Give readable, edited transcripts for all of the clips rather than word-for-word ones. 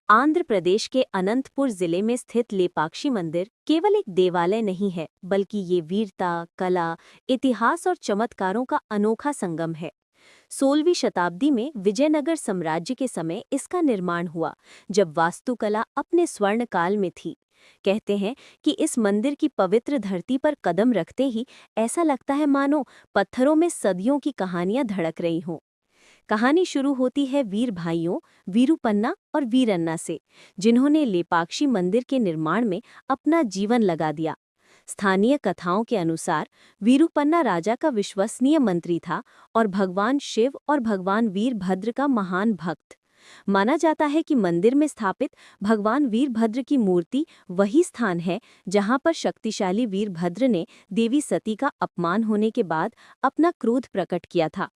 आंध्र प्रदेश के अनंतपुर जिले में स्थित लेपाक्षी मंदिर केवल एक देवालय नहीं है, बल्कि ये वीरता, कला, इतिहास और चमत्कारों का अनोखा संगम है। 16वीं शताब्दी में विजयनगर साम्राज्य के समय इसका निर्माण हुआ, जब वास्तुकला अपने स्वर्ण काल में थी। कहते हैं कि इस मंदिर की पवित्र धरती पर कदम रखते ही ऐसा लगता है मानो पत्थरों में सदियों की कहानियां धड़क रही हों। कहानी शुरू होती है वीर भाइयों वीरूपन्ना और वीरन्ना से, जिन्होंने लेपाक्षी मंदिर के निर्माण में अपना जीवन लगा दिया। स्थानीय कथाओं के अनुसार वीरूपन्ना राजा का विश्वसनीय मंत्री था और भगवान शिव और भगवान वीरभद्र का महान भक्त। माना जाता है कि मंदिर में स्थापित भगवान वीरभद्र की मूर्ति वही स्थान है जहां पर शक्तिशाली वीरभद्र ने देवी सती का अपमान होने के बाद अपना क्रोध प्रकट किया था।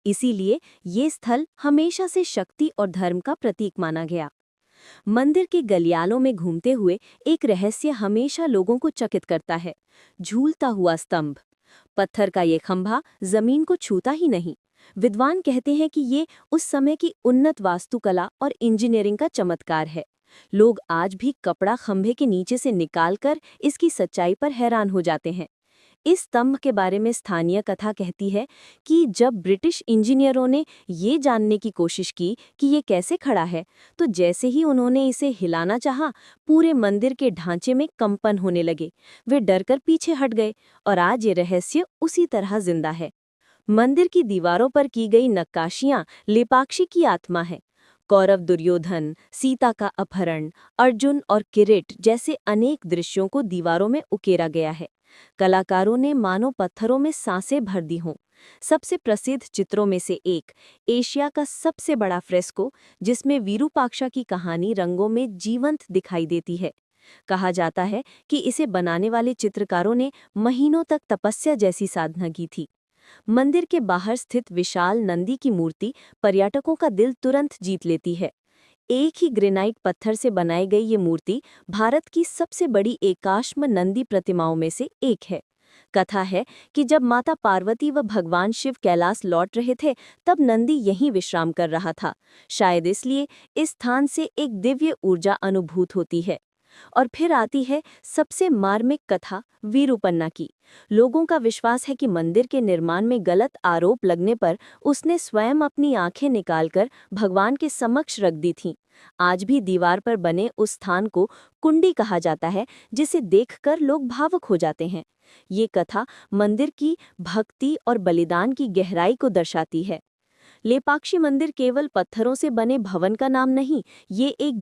इसीलिए ये स्थल हमेशा से शक्ति और धर्म का प्रतीक माना गया। मंदिर के गलियालों में घूमते हुए एक रहस्य हमेशा लोगों को चकित करता है। झूलता हुआ स्तंभ। पत्थर का ये खंभा जमीन को छूता ही नहीं। विद्वान कहते हैं कि ये उस समय की उन्नत वास्तुकला और इंजीनियरिंग का चमत्कार है। लोग आज भी कपड़ा खंभे के नीचे से निकालकर इसकी सच्चाई पर हैरान हो जाते हैं। इस स्तंभ के बारे में स्थानीय कथा कहती है कि जब ब्रिटिश इंजीनियरों ने ये जानने की कोशिश की कि ये कैसे खड़ा है, तो जैसे ही उन्होंने इसे हिलाना चाहा, पूरे मंदिर के ढांचे में कंपन होने लगे। वे डरकर पीछे हट गए और आज ये रहस्य उसी तरह जिंदा है। मंदिर की दीवारों पर की गई नक्काशियां लेपाक्षी की आत्मा है। कौरव दुर्योधन, सीता का अपहरण, अर्जुन और किरीट जैसे अनेक दृश्यों को दीवारों में उकेरा गया है। कलाकारों ने मानो पत्थरों में सांसें भर दी हों। सबसे प्रसिद्ध चित्रों में से एक एशिया का सबसे बड़ा फ्रेस्को, जिसमें वीरूपाक्षा की कहानी रंगों में जीवंत दिखाई देती है। कहा जाता है कि इसे बनाने वाले चित्रकारों ने महीनों तक तपस्या जैसी साधना की थी। मंदिर के बाहर स्थित विशाल नंदी की मूर्ति पर्यटकों का दिल तुरंत जीत लेती है। एक ही ग्रेनाइट पत्थर से बनाई गई ये मूर्ति भारत की सबसे बड़ी एकाश्म नंदी प्रतिमाओं में से एक है। कथा है कि जब माता पार्वती व भगवान शिव कैलाश लौट रहे थे, तब नंदी यहीं विश्राम कर रहा था। शायद इसलिए इस स्थान से एक दिव्य ऊर्जा अनुभूत होती है। और फिर आती है सबसे मार्मिक कथा वीरूपन्ना की। लोगों का विश्वास है कि मंदिर के निर्माण में गलत आरोप लगने पर उसने स्वयं अपनी आंखें निकालकर भगवान के समक्ष रख दी थीं। आज भी दीवार पर बने उस स्थान को कुंडी कहा जाता है, जिसे देखकर लोग भावुक हो जाते हैं। ये कथा मंदिर की भक्ति और बलिदान की गहराई को दर्शाती है। लेपाक्षी मंदिर केवल पत्थरों से बने भवन का नाम नहीं, ये एक